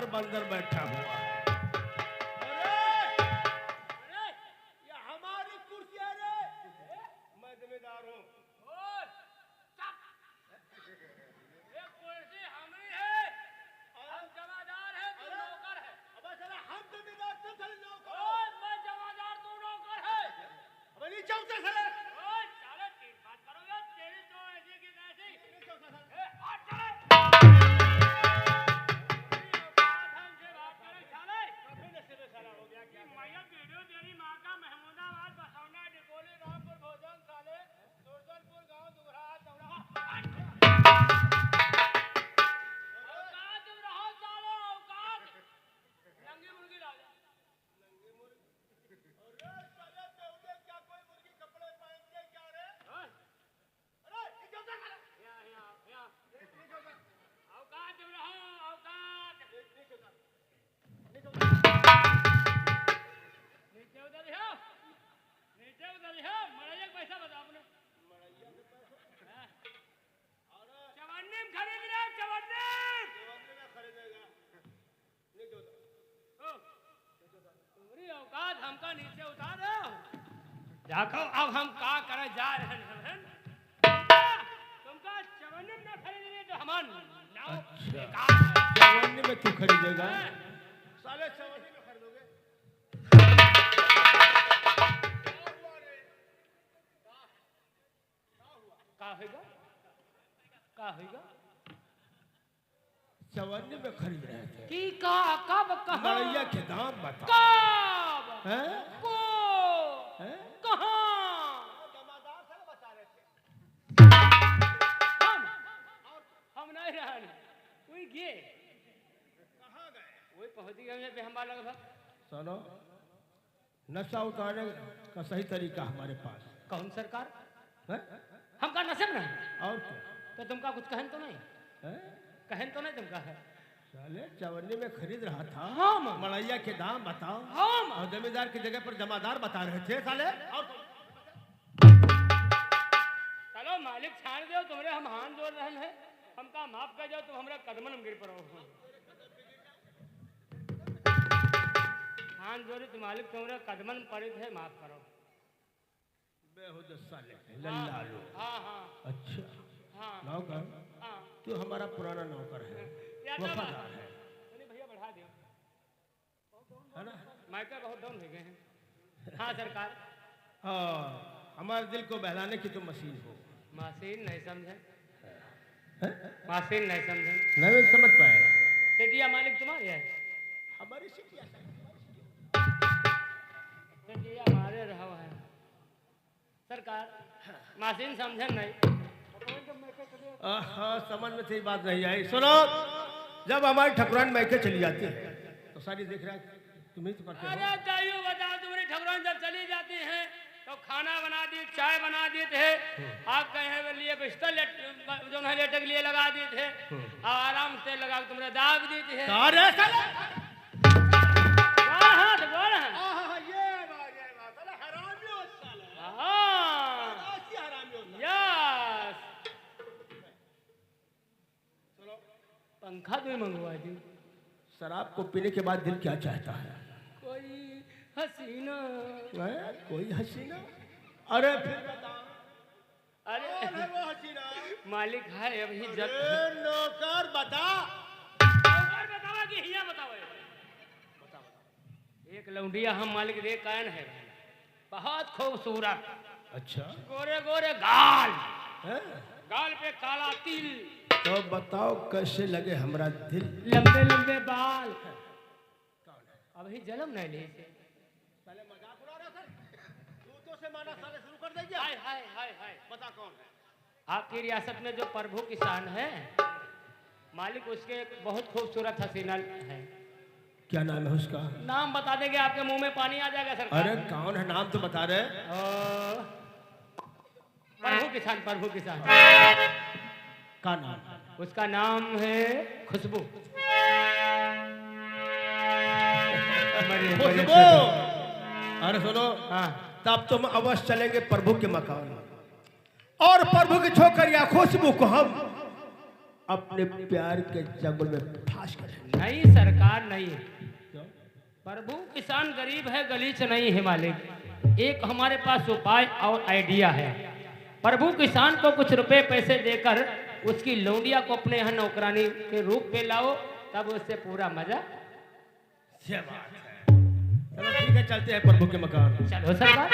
पर बंदर बैठा हुआ है। अरे ये हमारी कुर्सी है रे, मैं जिम्मेदार हूँ। ये कुर्सी हमारी है, हम जमादार है, तू नौकर है। अबे साला हम जिम्मेदार तो साले नौकर। ओए मैं जमादार, तू नौकर है। अबे नीचे उतर साले। ओए साले ठीक बात करोगे, तेरी तो ऐसी की तैसी। नीचे उतर साले। ए आ चले। हमसे बात करे साले। काफी नशे में साला हो गया क्या? मैया वीडियो तेरी माँ का महमूदाबाद, बसौना, डिकोली, रामपुर, भोजन, साले, सुरजनपुर गांव, दुगरा, चौराहा। औकात में रहो सालो, औकात। नंगी मुर्गी ला जा। अरे साले बेवड़े क्या कोई मुर्गी कपड़े पहनते क्या रे? ओए, अरे नीचे उतर साले। यहाँ। औकात में रहो, औकात। नीचे उतर। नीचे उतर जाओ, नीचे उतर जाओ। मरैया का पैसा बताओ अपने। मड़ैया के पैसे। हाँ। अरे चवन्नी में खरीद रहे हो, चवन्नी। जवानी में खरीदेगा। नीचे उतर। ओ, तुम्हारी औकात हमका नीचे उतार दो। देखो अब हम का करे जा रहे हैं। तुमका चवन्नी में खरीद रहे तो हमान नाव बेकार है। जवानी में तू खरीदेगा? साले चवानी में खरीदोगे? का होगा, का होगा जवानी में खरीद रहे थे। की का कब कहाँ मड़ैया के दाम बता। कब हैं? को हैं? कहाँ जमादार साले बता रहे थे। हम नहीं रहने कोई गे कहाँ गए? वही पहुंच गए पे हम लगभग। सुनो, नशा उतारने का सही तरीका हमारे पास कौन सरकार है। हमका नशे में नहीं और क्या तो तुमका कुछ कहन तो नहीं, है? कहन तो नहीं तुमका है। साले चवन्नी में खरीद रहा था। हाँ मां, मड़ैया के दाम बताओ। हाँ मां। और जमींदार की जगह पर जमादार बता रहे थे साले। और चलो मालिक छाड़ दो, तुम्हारे हम हाथ जोड़ रहे हैं, हमका माफ कर जाओ, तुम हमरा कदमन में गिर पड़ो। हाथ जोड़ी तो मालिक तुम्हारे कदमन पड़े थे, माफ करो। बेहुदा साले लल्ला लो। हाँ हाँ अच्छा हाँ नौकर, हाँ। तू हमारा पुराना नौकर है, क्या वफादार है, नहीं भैया बढ़ा दियो, है ना? माइका बहुत डाउन हो गए हैं। हाँ सरकार। हाँ, हमारे दिल को बहलाने की तुम मशीन हो। मशीन नहीं समझे, हैं? मशीन नहीं समझे। नहीं समझ पाए। सेठिया मालिक तुम्हारे है, हमारी सिटिया सेठिया हमारे रहा है सरकार। मशीन समझे नहीं। हाँ, समझ में थी बात नहीं आई। सुनो, जब हमारी ठकुरान मैके चली जाती है तो सारी देख रहा तुम ही तो करते हो। अरे ताइयो बताओ, तुम्हारी ठकुरान जब चली जाती हैं तो खाना बना दी, चाय बना दिए थे, आप कहे लिए बिस्तर जो है लेटे के लिए लगा दिए थे, और आराम से लगा के तुमने दाग दी थी। सारे साले बोल हाँ ये बात साले हरामी हो साले। हाँ ऐसी हरामी हो साले। यस। चलो पंखा तो मंगवा दी। शराब को पीने के बाद दिल क्या चाहता है? कोई हसीना। कोई हसीना? अरे फिर बताओ, अरे कौन है वो हसीना? मालिक है अभी जब नौकर बता। और बतावा कि हिया बतावे। एक लौंडिया हम मालिक दे कान है, बहुत खूबसूरत, अच्छा गोरे गोरे गाल, है? गाल पे काला तिल, तो बताओ कैसे लगे हमारा दिल? लंबे लंबे बाल। अभी जन्म नहीं ली से। साले मजाक उड़ा रहा सर। दूतों से माना साले शुरू कर देंगे। हाय हाय हाय हाय। बता कौन है? आपकी रियासत में जो प्रभु किसान है मालिक, उसके एक बहुत खूबसूरत हसीना है। क्या नाम है उसका? नाम बता देंगे आपके मुंह में पानी आ जाएगा सरकार। अरे कौन है, नाम तो बता रहे। प्रभु किसान, प्रभु किसान का नाम? उसका नाम है खुशबू। खुशबू। अरे सुनो, हाँ तब तुम अवश्य चलेंगे प्रभु के मकान और प्रभु की छोकरिया खुशबू को हम अपने प्यार के जंगल में फांस करेंगे। नहीं सरकार नहीं है। क्यों? प्रभु किसान गरीब है, गलीच नहीं है मालिक। एक हमारे पास उपाय और आइडिया है। प्रभु किसान को कुछ रुपए पैसे देकर उसकी लौंडिया को अपने यहाँ नौकरानी के रूप में लाओ, तब उससे पूरा मजा। क्या बात है। चलो ठीक है, चलते हैं प्रभु के मकान। चलो सरकार।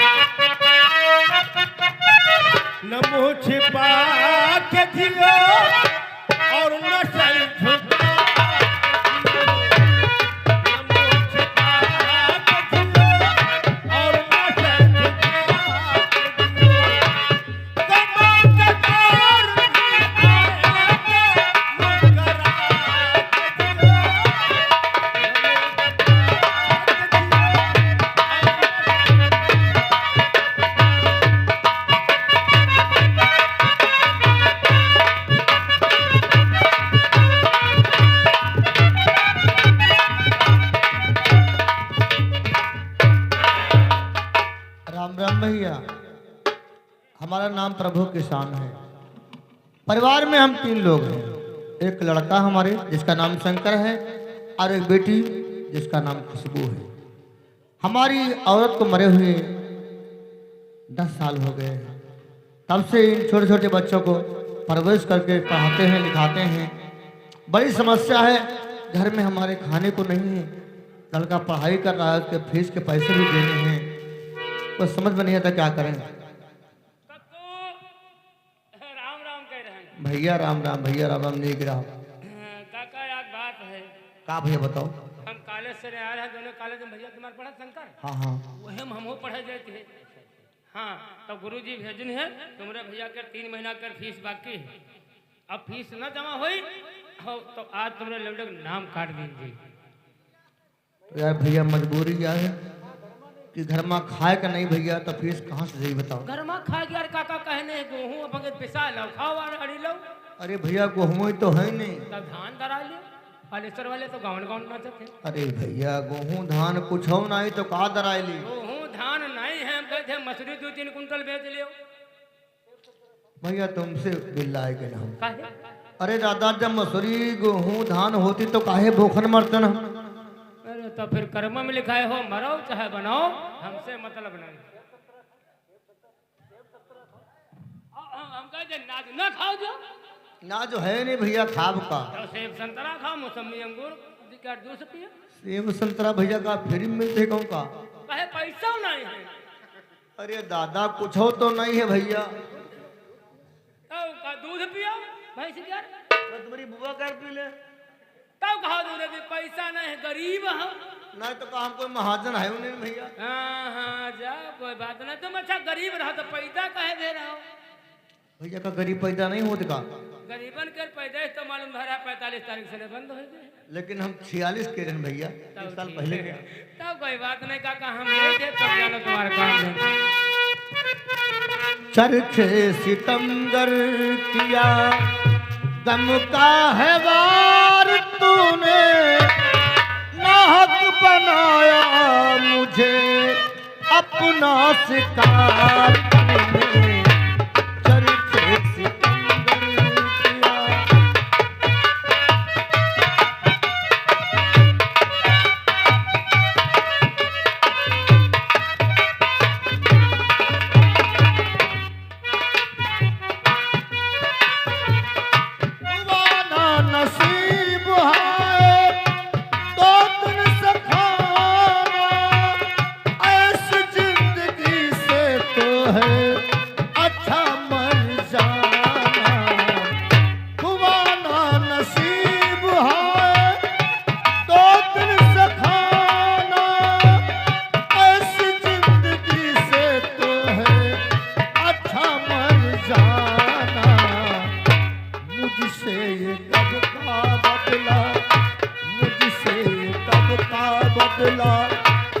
न मुँह छिपा के जियो और न सर झुका के जियो। न मुँह छिपा के जियो और न सर झुका के जियो। कमा के दौर में आएंगे मुस्कुरा के जियो। राम राम भैया, हमारा नाम प्रभु किसान है। परिवार में हम 3 लोग हैं। एक लड़का हमारे जिसका नाम शंकर है और एक बेटी जिसका नाम खुशबू है। हमारी औरत को मरे हुए 10 साल हो गए हैं। तब से इन छोटे छोटे बच्चों को परवरिश करके पढ़ाते हैं, लिखाते हैं। बड़ी समस्या है, घर में हमारे खाने को नहीं है। लड़का पढ़ाई कर रहा है, उसके फीस के पैसे भी देने हैं, तो समझ में नहीं आता क्या करें। कक्कू, राम राम कह रहे हैं। भैया राम राम, भैया राम राम नहीं गिरा। काका एक बात है। का भैया बताओ। हम कॉलेज से आ रहे हैं, दोनों कॉलेज में भैया तुम्हारे पढ़ा शंकर। हाँ हाँ, वही हम हो पढ़े गए थे। हाँ, तो गुरुजी भेजन है तुम्हारे भैया के 3 महीना कर फीस बाकी है। अब फीस न जमा हुई हो तो आज तुम्हारे लौटे का नाम काट दीजिए। तो यार भैया मजबूरी क्या है कि घर में खाए का नहीं भैया, तो फीस कहाँ से देगी बताओ। घर में खा गया काका कहने गेहूँ अब पिसा लो, खाओ और अड़ी लो, अरे भैया गेहूँ ही तो है नहीं। तब धान दरा लियो। बालेश्वर वाले तो गाँव गाँव नाचते हैं। अरे भैया गेहूँ धान कुछ हो नहीं तो कहा दरायली। गेहूँ धान नहीं है, हम कहते हैं मसूरी 2-3 कुंटल बेच लियो। भैया तुमसे बिल्लाए के नाम। काहे? अरे दादा, जब मसूरी गेहूँ धान होती तो काहे भूखन मरते ना। अरे तो फिर कर्म में लिखाए हो मरो चाहे बनाओ, हमसे मतलब नहीं। हम कहते नाच न खाओ जो ना जो है नहीं भैया खाब का। तो सेब संतरा खाओ, मौसमी अंगूर का जूस पियो। सेब संतरा भैया का फ्री में मिलते कहूँ का। कहे पैसा नहीं है। अरे दादा कुछ हो तो नहीं है भैया। तो का दूध पियो भैंस के। तुम्हारी बुआ कर पी ले। तब कहा दूध भी पैसा नहीं है, गरीब हम। नहीं तो कहा हम कोई महाजन है नहीं भैया। हाँ हाँ जा कोई बात नहीं, तुम अच्छा गरीब रहो तो पैदा कहे दे रहा हो। भैया का गरीब पैदा नहीं होते का। गरीबन के पैदाइश तो मालूम धरा 45 तारीख से बंद हो गए। लेकिन हम 46 के रहे भैया, 1 साल पहले के। तब कोई बात नहीं काका, हम नहीं थे तब जानो तुम्हारा काम है। चरखे सितमगर किया दम का है वार तूने, नाहक बनाया मुझे अपना शिकार तूने। चरखे सितमगर किया। दीवाना नसीब है तो दिन से खाना, ऐसी जिंदगी से तो है अच्छा मर जाना। दीवाना नसीब है तो दिन से खाना, ऐसी जिंदगी से तो है अच्छा मर जाना। मुझसे ये कब का बदला, मुझसे ये कब का बदला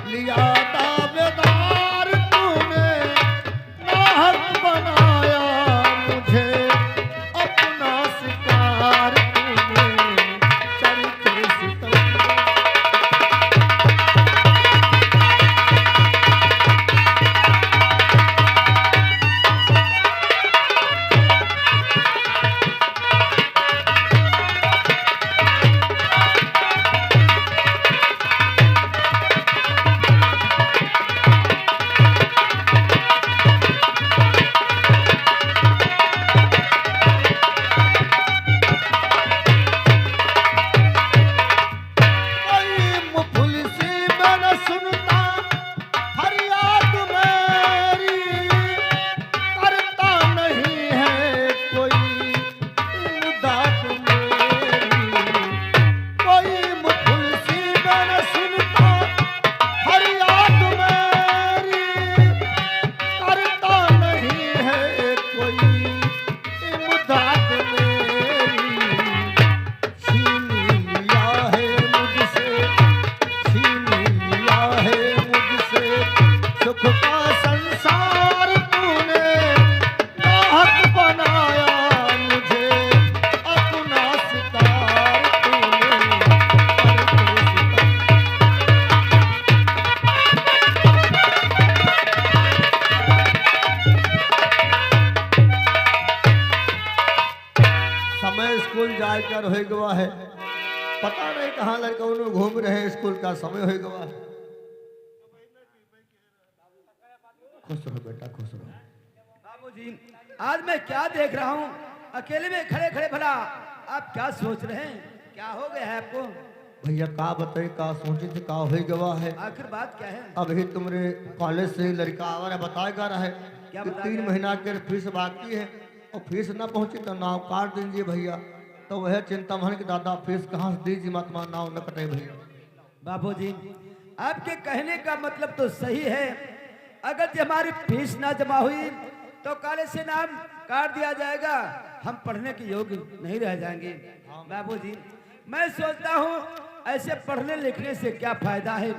लिया दावेदार तूने, नाहक बनाया मुझे अपना शिकार तूने। चरखे सितमगर। क्या रह गवा है, पता नहीं कहाँ लड़का उन्होंने घूम रहे हैं, स्कूल का समय हो गवा है। खुश रहो बेटा, खुश रहो। बाबूजी, आज मैं क्या देख रहा हूँ, अकेले में खड़े खड़े भला आप क्या सोच रहे हैं? क्या हो गया है आपको? भैया का बताए, का सोचे थे, का हो गवा है। आखिर बात क्या है? अभी तुम्हारे कॉलेज से लड़का आ रहा है, बताएगा रहा है क्या कि बताएगा? 3 महीना के फीस बाकी है और फीस ना पहुंची तो नाव काट दीजिए भैया। तो वह चिंता मन की दादा फीस कहाँ से दीजिए, महात्मा नाव न कटे भैया। बाबूजी, आपके कहने का मतलब तो सही है। अगर जो हमारी फीस ना जमा हुई तो कॉलेज से नाम काट दिया जाएगा, हम पढ़ने के योग्य नहीं रह जाएंगे। बाबूजी, मैं सोचता हूँ ऐसे पढ़ने लिखने से क्या फायदा है?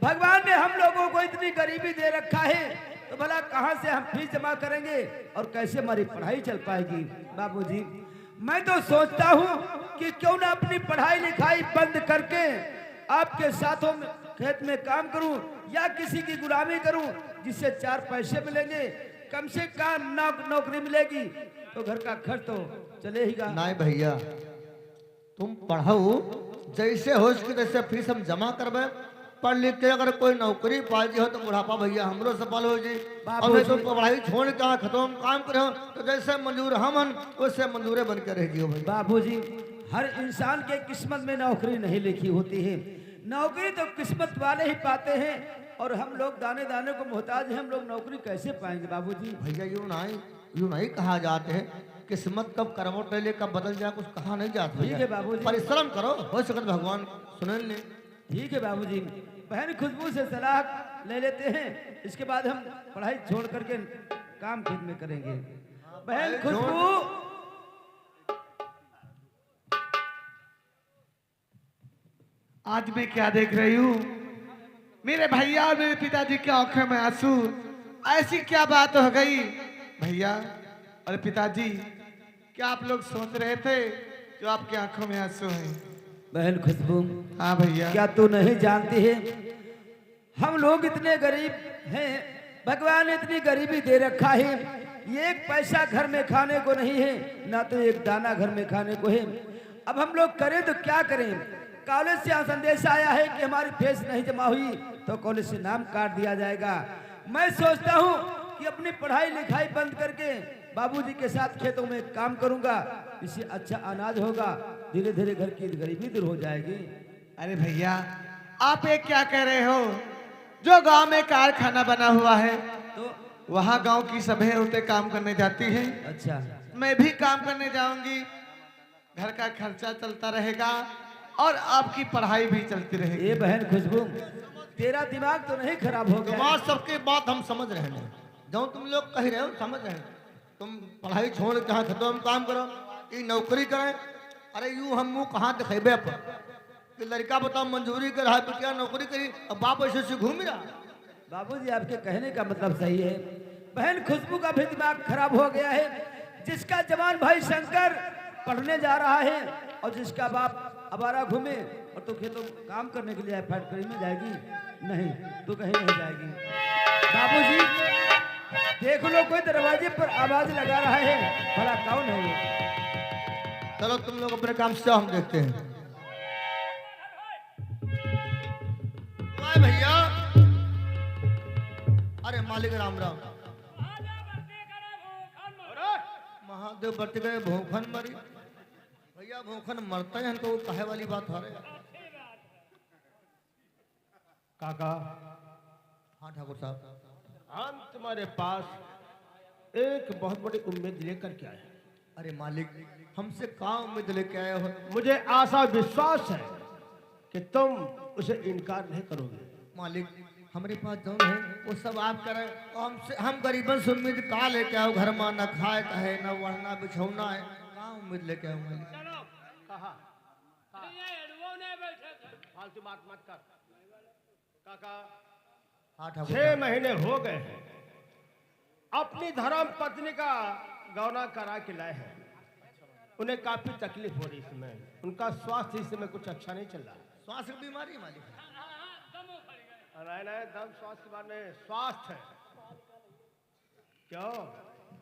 भगवान ने हम लोगों को इतनी गरीबी दे रखा है, तो भला कहाँ से हम फीस जमा करेंगे और कैसे हमारी पढ़ाई चल पाएगी? बाबूजी, मैं तो सोचता हूँ कि क्यों ना अपनी पढ़ाई लिखाई बंद करके आपके साथों में खेत में काम करूं या किसी की गुलामी करूं, जिससे 4 पैसे मिलेंगे, कम से कम नौकरी मिलेगी तो घर का खर्च तो चलेगा। नहीं भैया, तुम पढ़ो जैसे हो सके तैसे फीस हम जमा करबे। पढ़ लिख के अगर कोई नौकरी पाई हो तो बुढ़ापा भैया हमरो सफल हो जी। और नहीं तो पढ़ाई छोड़ के खत्म काम करो तो जैसे मंजूर हम वैसे मंजूरे बन के रह जियो भाई। बाबूजी, हर इंसान के किस्मत में नौकरी नहीं लिखी होती है, नौकरी तो किस्मत वाले ही पाते हैं और हम लोग दाने दाने को मोहताज हैं, हम लोग नौकरी कैसे पाएंगे? बाबूजी भैया यूं नहीं कहा जाते हैं, किस्मत कब करवट ले ले कब बदल जाए कुछ कहा नहीं जाता। ठीक है बाबूजी, परिश्रम करो, हो सकता भगवान सुन ले। ठीक है बाबूजी। बहन खुशबू से सलाह ले लेते हैं, इसके बाद हम पढ़ाई छोड़ करके काम खेत में करेंगे। बहन खुशबू, आज मैं क्या देख रही हूँ? मेरे भैया और मेरे पिताजी की आंखों में आंसू, ऐसी क्या बात हो गई? भैया और पिताजी, क्या आप लोग सोच रहे थे जो आपकी आंखों में आंसू हैं? बहन खुशबू, हाँ भैया। क्या तू नहीं जानती है हम लोग इतने गरीब हैं, भगवान ने इतनी गरीबी दे रखा है, ये 1 पैसा घर में खाने को नहीं है, ना तो 1 दाना घर में खाने को है। अब हम लोग करें तो क्या करें? कॉलेज से यहाँ संदेश आया है कि हमारी फीस नहीं जमा हुई तो कॉलेज से नाम काट दिया जाएगा। मैं सोचता हूँ कि अपनी पढ़ाई लिखाई बंद करके बाबूजी के साथ खेतों में काम करूंगा, इससे अच्छा अनाज होगा, धीरे धीरे घर की गरीबी दूर हो जाएगी। अरे भैया, आप ये क्या कह रहे हो? जो गांव में कारखाना बना हुआ है तो वहाँ गांव की सभी औरतें काम करने जाती हैं। अच्छा, मैं भी काम करने जाऊंगी, घर का खर्चा चलता रहेगा और आपकी पढ़ाई भी चलती रहेगी। ये बहन खुशबू, तेरा दिमाग तो नहीं खराब हो गया? तुम्हारा सबके बात हम समझ रहे हैं, जो तुम लोग कह रहे हो समझ रहे हैं। तुम पढ़ाई छोड़ के यहाँ खत्म काम करो, ये नौकरी करें। अरे यूं हम मुँह कहाँ दिखेबे कि लड़का बताओ मंजूरी कर रहा है तो क्या नौकरी करी, अब बाप ऐसे से घूम रहा। बाबूजी, आपके कहने का मतलब सही है। बहन खुशबू का भी दिमाग खराब हो गया है। जिसका जवान भाई शंकर पढ़ने जा रहा है और जिसका बाप अबारा घूमे और तो खेतों काम करने के लिए फैक्ट्री में जाएगी, नहीं तो कहीं नहीं जाएगी। बाबूजी, देख लो कोई दरवाजे पर आवाज लगा रहा है, भला कौन है वो? चलो तुम लोग अपने काम से, हम देखते हैं। भैया, अरे मालिक राम राम। महादेव बढ़ते गए भूखन मरी। भैया भूखन मरते हैं तो कहे वाली बात हो रही है। काका, हाँ ठाकुर साहब, हम तुम्हारे पास एक बहुत बड़ी उम्मीद लेकर के आए हैं। अरे मालिक, हमसे क्या उम्मीद लेके आए हो? मुझे आशा विश्वास है कि तुम उसे इनकार नहीं करोगे। मालिक, हमारे पास जो है वो सब आप करें, हमसे हम गरीबन से उम्मीद का लेके आओ? घर में न खाए कहे न वढ़ना बिछौना है, क्या उम्मीद लेके आओ मालिक? चलो कहा ये एडवो ने बैठे थे। फालतू बात मत कर काका। हाँ ठाकुर 6 महीने हो गए हैं अपनी धर्म पत्नी का गौना करा के लाए हैं। उन्हें काफी तकलीफ हो रही है इसमें, उनका स्वास्थ्य इस समय कुछ अच्छा नहीं चल रहा। श्वास की बीमारी मालिक? नहीं नहीं, दम स्वास्थ्य के बारे में स्वास्थ्य है। क्यों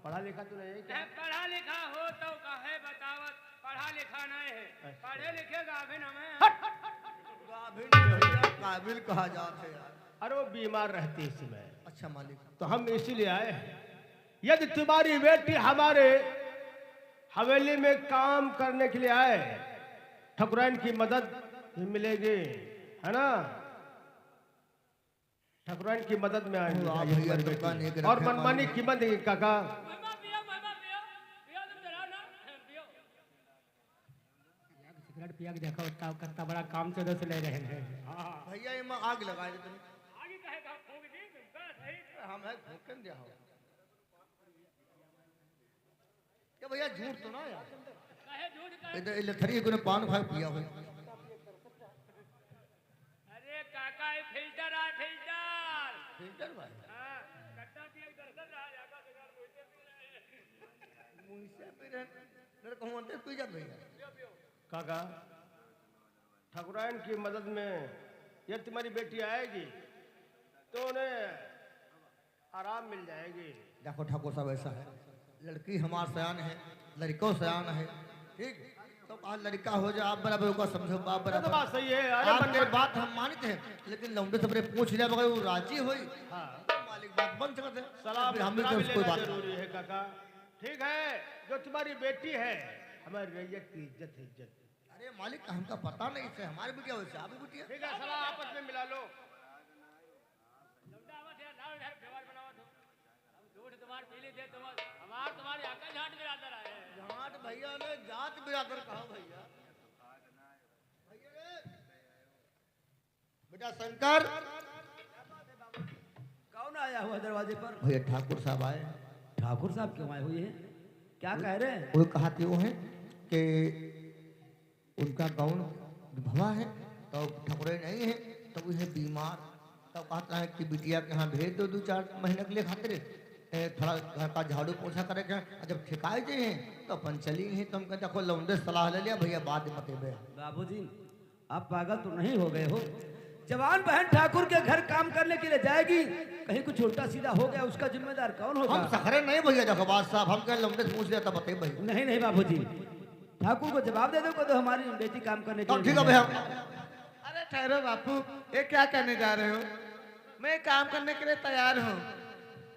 पढ़ा लिखा तो नहीं क्या? पढ़ा लिखा हो तो कहे बतावत पढ़ा लिखा नहीं है, पढ़े लिखे गाभिन हमें। काबिल कहा जाते हैं यार। अरे वो बीमार रहती इस समय, अच्छा मालिक, तो हम इसीलिए आए हैं। यदि तुम्हारी बेटी हमारे हवेली में काम करने के लिए आए, ठकुराइन की मदद भी मिलेगी, है ना? ठकुराइन की मदद में आएंगे आप ये भैया हमारी दुकान बेटी। एक और रखे मनमानी मालिक। कीमत देंगे काका। महिमा पियो, महिमा पियो, पियो तुम जरा ना, पियो। सिगरेट पिया के देखो, कितना बड़ा काम से ले रहे हैं। हाँ, भैया ये आग लगाए तुम। आगे कहेगा फूंक दी तुमका सही। हम है भूखन दिया हो क्या भैया, झूठ तो ना यार। कहे झूठ कहे। इधर लथरी को पान खा पिया हो। अरे काका ये फिल्टर है, फिल्टर। फिल्टर भाई हाँ, कट्टा पिया के दर्शन रहा जाएगा, सिगरेट मुझसे पी रहे हैं। मुझसे पे रह मेरे को होते पी जा भैया। काका, ठकुराइन की मदद में यदि तुम्हारी बेटी आएगी तो उन्हें आराम मिल जाएगी। देखो ठाकुर साहब ऐसा है, लड़की हमार सयान है, लड़कों सयान है, ठीक? तो आज लड़का हो जाए, आप बराबर को समझो, बाप ये तो बराबर। बात सही है। अरे आपके बात हम मानते हैं, लेकिन लौंडे से अपने पूछ लिया बगैर वो राजी हुई, हाँ, मालिक बात बन सकते हैं। सलाह फिर हम भी मशवरा तो भी कोई लेना बात जरूरी है काका। ठीक है, जो तुम्हारी बेटी है हमारी रैयत की इज्जत है, इज्जत। अरे मालिक हमका पता नहीं से हमारी बिटिया वैसे आप बिटिया। ठीक है, सलाह आपस में मिला लो। लौटा आवत है, लाओ इधर व्यवहार बनावत हो। हम झूठ तुम्हार पी ली थे, तुम्हारी आका झाट बिरादर आए हैं। जाट भैया ने जात बिरादर कहा भैया। बेटा शंकर, कौन आया हुआ दरवाजे पर? भैया ठाकुर साहब आए। ठाकुर साहब क्यों आए हुए हैं? क्या कह रहे हैं? वो कहाते वो हैं कि उनका गाउन भवा है, तो ठाकुर नहीं है, तो वो है बीमार। तब कहता है कि बिटिया के यहाँ भेज दो 2-4 महीने के लिए खातिर, थोड़ा घर का झाड़ू पोछा करे के। जब ठिकाए जाए हैं तो अपन चली हैं, तो हम कहते देखो लौंडे सलाह ले लिया भैया, बाद में बतेबे। बाबूजी, आप पागल तो नहीं हो गए हो? जवान बहन ठाकुर के घर काम करने के लिए जाएगी, कहीं कुछ उल्टा सीधा हो गया, उसका जिम्मेदार कौन होगा? हम सखरे नहीं भैया, देखो बात साहब, हम कह लौंडे से पूछ लिया तब बते भैया। नहीं नहीं बाबूजी, ठाकुर को जवाब दे दो तो हमारी बेटी काम करने के तो लिए ठीक है भैया। अरे ठहरो बापू, ये क्या करने जा रहे हो? मैं काम करने के लिए तैयार हूँ,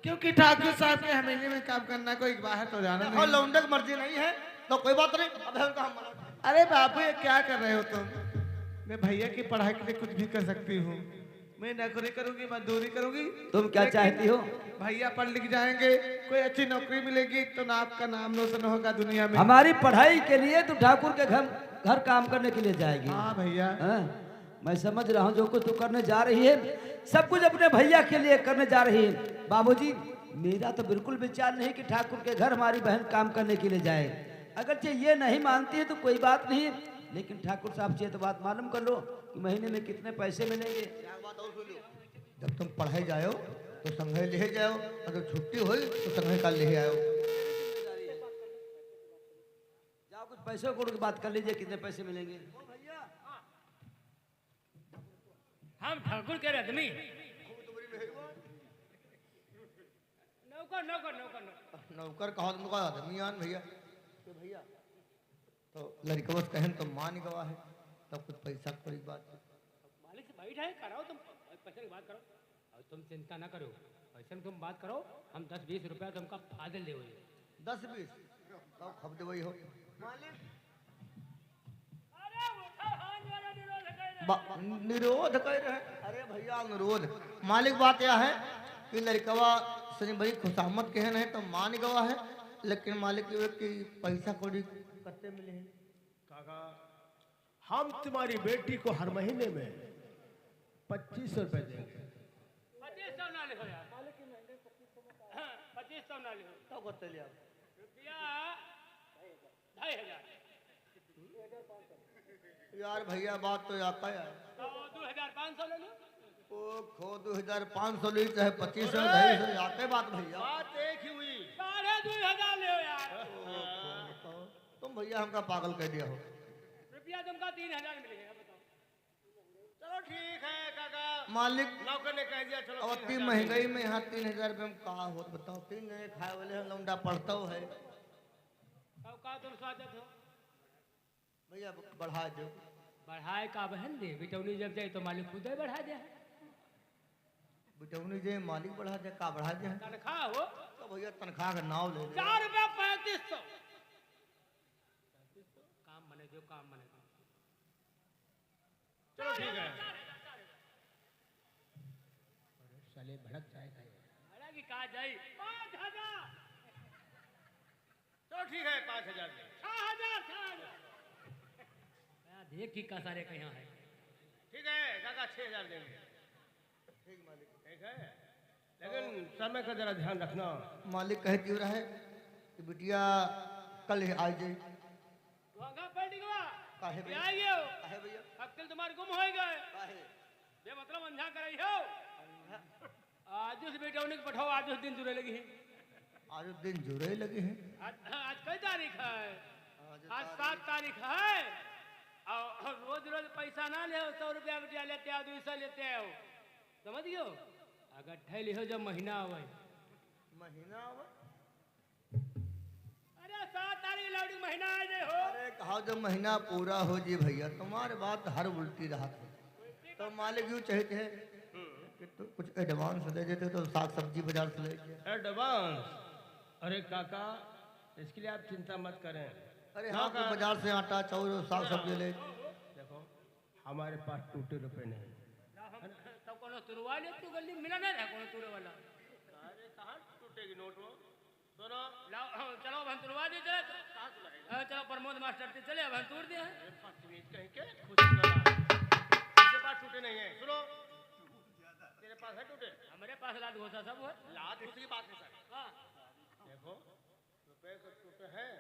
क्योंकि ठाकुर साहब के हवेली में काम करना कोई बाहर तो जाना और नहीं। लौंडे की मर्जी नहीं है तो कोई बात नहीं, अब उनका हम मना। अरे बापू ये क्या कर रहे हो तुम? मैं भैया की पढ़ाई के लिए कुछ भी कर सकती हूँ। मैं नौकरी करूंगी, मजदूरी करूंगी। तुम क्या लेकिन चाहती हो? भैया पढ़ लिख जाएंगे, कोई अच्छी नौकरी मिलेगी तो ना आपका नाम रोशन होगा दुनिया में। हमारी पढ़ाई के लिए तो ठाकुर के घर काम करने के लिए जाएगी। हाँ भैया, हाँ, मैं समझ रहा हूँ जो कुछ तू करने जा रही है, सब कुछ अपने भैया के लिए करने जा रही है। बाबूजी, मेरा तो बिल्कुल विचार नहीं कि ठाकुर के घर हमारी बहन काम करने के लिए जाए। अगरचे ये नहीं मानती है तो कोई बात नहीं, लेकिन ठाकुर साहब से तो बात मालूम कर लो कि महीने में कितने पैसे मिलेंगे। जब तुम पढ़ाई जाओ तो संघे ले जाओ, अगर छुट्टी हो तो संघे का ले आओ। जाओ कुछ पैसे को बात कर लीजिए, कितने पैसे मिलेंगे। हम ठाकुर के रदमी। नौकर नौकर नौकर नौकर। नौकर कहो तुमको आदमियान भैया कि भैया तो लड़का बस कहन तो मान गवा है, तब कुछ पैसा कोई बात। मालिक से बैठ है, कराओ तुम पैसे की बात करो, और तुम चिंता ना करो, पैसे में तुम बात करो, हम 10-20 रुपया तुमका फादल दे। 10-20 तो खब दे वही हो अरे उठा हाथ वाला निरोध कर। निरोध कर रहे। अरे भैया निरोध मालिक, बात यह है कि लड़कवा सनी बड़ी खुशामद कहन है तो मान गवा है, लेकिन मालिक ये कि पैसा कौड़ी कत्ते मिले हैं। काका, हम तुम्हारी बेटी को हर महीने में 2500 रुपए देंगे। 2500 ना लिखो यार, 2500 ना लिखो, तो कत्ते लिया रुपया 2500। यार भैया बात तो आता है। तो 2500 ले लो। ओ खो 2500 ली चाहे 2500 250 आते बात भैया। बात एक ही हुई। 2500 ले यार। तुम भैया हमका पागल कह दिया हो। रुपया तुमका 3000 मिलेगा, बताओ। चलो ठीक है काका, मालिक नौकर ने कह दिया चलो। अब इतनी महंगाई में यहाँ 3000 रुपये में कहा हो बताओ। 3 जने खाए वाले हैं, लौंडा पढ़ता है। अब का तुम स्वागत हो? भैया बढ़ा दो। बढ़ाए का बहन दे बिटौनी जब जाए तो मालिक खुद ही बढ़ा दे बिटौनी जे मालिक बढ़ा दे का बढ़ा दे तनख्वाह हो तो भैया तनख्वाह का नाव ले ले। 4 रुपया 3500 काम बने दो काम बने दो चलो ठीक है। साले भड़क जाएगा अरे की कहा जाए 5000 चलो ठीक है 5000 ले। 6000 देख की का सारे कहाँ है ठीक है काका 6000 देंगे। ठीक मालिक। ठीक है लेकिन समय का जरा ध्यान रखना। मालिक कह क्यों रहा है कि बिटिया कल ही आ जाए। वहां पर निकला काहे भैया? आइए हो काहे भैया? अक्ल तुम्हारे गुम हो गए काहे? बेमतलब अंधा कर रही हो आज उस बेटौनी को पठाओ आज उस दिन जुड़े लगी है आज दिन जुड़े लगे हैं। आज कई तारीख है आज 7 तारीख है और रोज रोज पैसा ना ले 100 रुपया बिटिया लेते आओ 200 लेते आओ समझ गयो अगर ठहली हो जब महीना आवे महीना हुआ? अरे 7 तारीख लौड़ी महीना आ जाए हो अरे कहा जब महीना पूरा हो जी भैया तुम्हारे बात हर उल्टी रहा था तो मालिक यूँ चाहते हैं कि तो कुछ एडवांस दे देते तो साग सब्जी बाजार से ले एडवांस। अरे काका इसके लिए आप चिंता मत करें। अरे हाँ तो बाजार से आटा चाउर साग सब्जी ले। देखो हमारे पास टूटे रुपए नहीं। तब कोनो तुरवा ले तू गली मिला ना रहा कोनो तुरे वाला अरे कहाँ टूटेगी नोट वो? सुनो लाओ चलो हम तुरवा दे चले चलो प्रमोद मास्टर से चले अब हम तोड़ दिए कहीं के इसके पास टूटे नहीं है। सुनो तेरे पास है टूटे? हमारे पास लात घोसा सब है लात उसी की बात है सर। हाँ देखो रुपए तो टूटे हैं।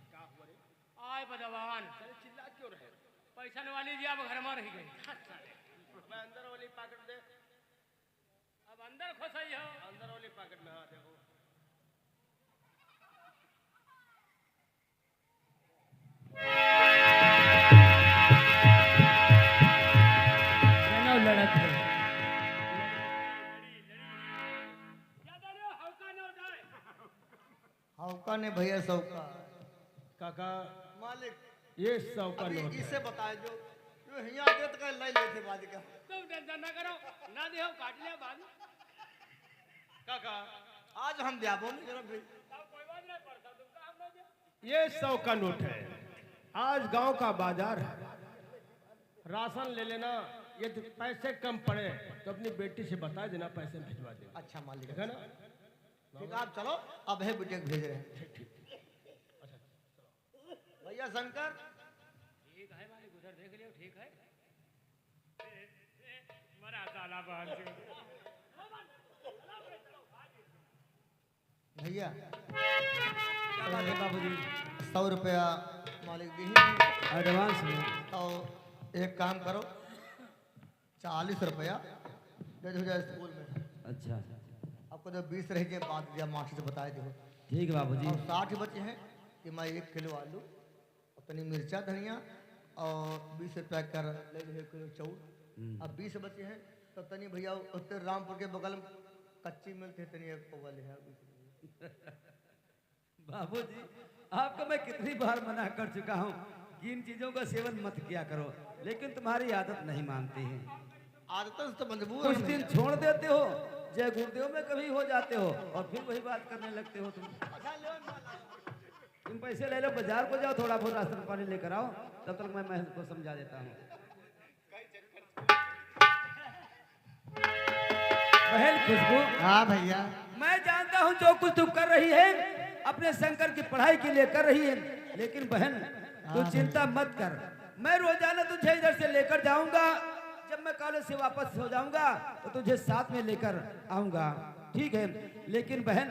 क्या हुआ रे? आय भगवान अरे चिल्ला क्यों रहे? पैसा वाली जी अब घर में रह गई मैं अंदर वाली पॉकेट दे। अब अंदर खोसई हो अंदर वाली पॉकेट में हाँ देखो। लड़क है हौका ने भैया सौका। काका मालिक ये 100 का अभी नोट इसे है। बताए जो हिया देत का लाई लेते बाद का। तुम टेंशन ना करो ना दे काट लिया बाद काका आज हम ब्याबो नहीं जरा भाई। कोई बात नहीं पड़ता तुमका हम लोग ये 100 का नोट है। आज गांव का बाजार है राशन ले लेना। यदि पैसे कम पड़े तो अपनी बेटी से बता देना पैसे भिजवा देना। अच्छा मालिक ठीक है ना? ठीक है आप चलो अब है बेटे को भेज रहे हैं। भैया शंकर ठीक है मालिक उधर देख लियो ठीक है मरा साला बाहर से भैया क्या बात है बाबूजी 100 रुपया मालिक दी एडवांस में तो एक काम करो 40 रुपया दे दो जाए स्कूल में। अच्छा आपको तो 20 रह गए बात दिया मास्टर से बताए दो। ठीक है बाबूजी और 60 बचे हैं कि मैं 1 किलो आलू अपनी मिर्चा धनिया और 20 रुपया कर ले लो 1 किलो चाउर। अब 20 बचे हैं तो तनी भैया उत्तर रामपुर के बगल में कच्ची मिलते तनी एक पवा ले है। बाबूजी आपको मैं कितनी बार मना कर चुका हूँ कि इन चीजों का सेवन मत किया करो लेकिन तुम्हारी आदत नहीं मानती है। आदतन से तो मजबूर कुछ हैं दिन भैया। छोड़ देते हो जय गुरुदेव में कभी हो जाते हो और फिर वही बात करने लगते हो तुम पैसे ले लो बाजार को जाओ थोड़ा बहुत राशन पानी लेकर आओ तब तक मैं महल को समझा देता हूँ। बहन खुशबू हाँ भैया मैं जानता हूँ जो कुछ तू कर रही है अपने शंकर की पढ़ाई के लिए कर रही है लेकिन बहन तू चिंता मत कर मैं रोजाना तुझे इधर से लेकर जाऊंगा। जब मैं कॉलेज से वापस हो जाऊंगा तो तुझे साथ में लेकर आऊंगा ठीक है। लेकिन बहन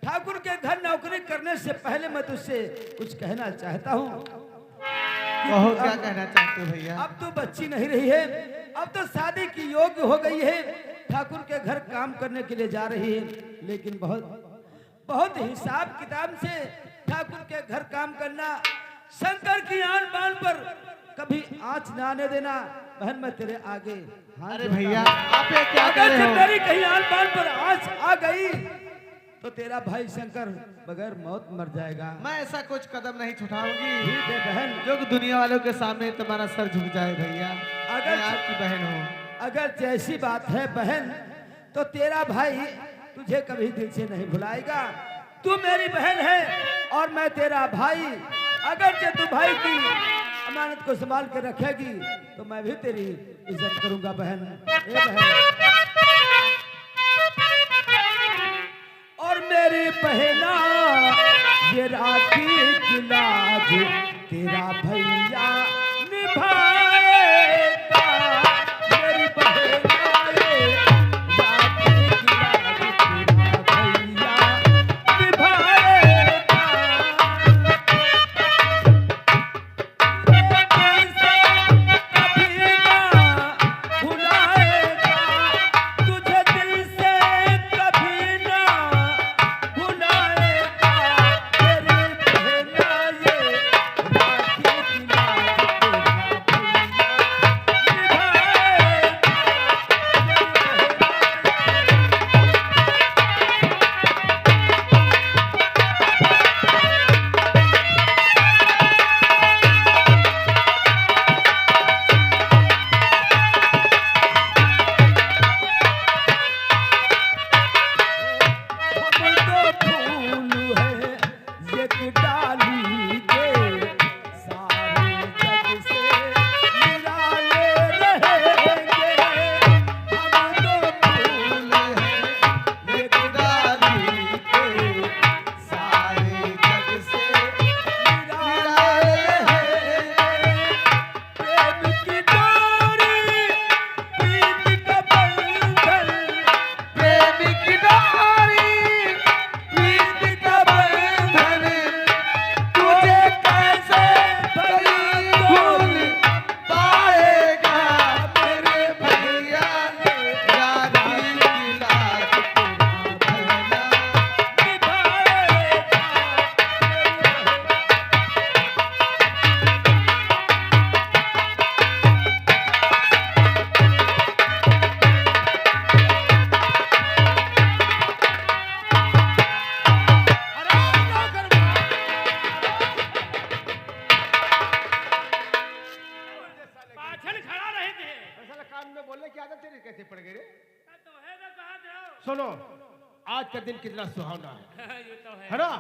ठाकुर के घर नौकरी करने से पहले मैं तुझसे कुछ कहना चाहता हूँ। कहो क्या कहना चाहते हो भैया? अब तो बच्ची नहीं रही है अब तो शादी की योग्य हो गई है ठाकुर के घर काम करने के लिए जा रही है लेकिन बहुत बहुत हिसाब किताब से ठाकुर के घर काम करना शंकर की आन बान पर कभी आंच ना आने देना। बहन मैं तेरे आगे हाथ अरे जोड़ता भैया हूं। आप ये क्या अगर कर से रहे हो? मेरी कहीं आन बान पर आंच आ गई तो तेरा भाई शंकर बगैर मौत मर जाएगा। मैं ऐसा कुछ कदम नहीं उठाऊंगी ठीक है बहन। जो कि दुनिया वालों के सामने तुम्हारा सर झुक जाए भैया। अगर- मैं आपकी बहन हूँ। अगर जैसी बात है बहन, तो तेरा भाई तुझे कभी दिल से नहीं भुलाएगा। तू मेरी बहन है और मैं तेरा भाई। अगर जे तू भाई की अमानत को संभाल के रखेगी तो मैं भी तेरी इज्जत करूंगा बहन। ए बहन और मेरी बहना, ये राखी की लाज तेरा भैया निभाएगा। मेरी बहना, ये राखी की लाज तेरा भैया निभाएगा। दिल से कभी ना भुलाएगा, तुझे दिल से कभी ना भुलाएगा। मेरी बहना, ये राखी की लाज तेरा भैया हम तो फूल है एक डाली के, सारे जग से निराले रहेंगे। हम तो फूल है एक डाली के, सारे जग से निराले रहेंगे। प्रेम की डोरी, प्रीत का बंधन, प्रेम की डोरी, प्रीत का बंधन, तुझे कैसे भूल पाएगा। मेरे भैया राखी की लाज तेरा भैया पाछल खड़ा रहे थे। साला कान में बोलने की आदत तेरी कैसे पड़ गई रे? तो है तो कहा जाओ। सुनो, आज का दिन कितना सुहावना है ये तो है ना?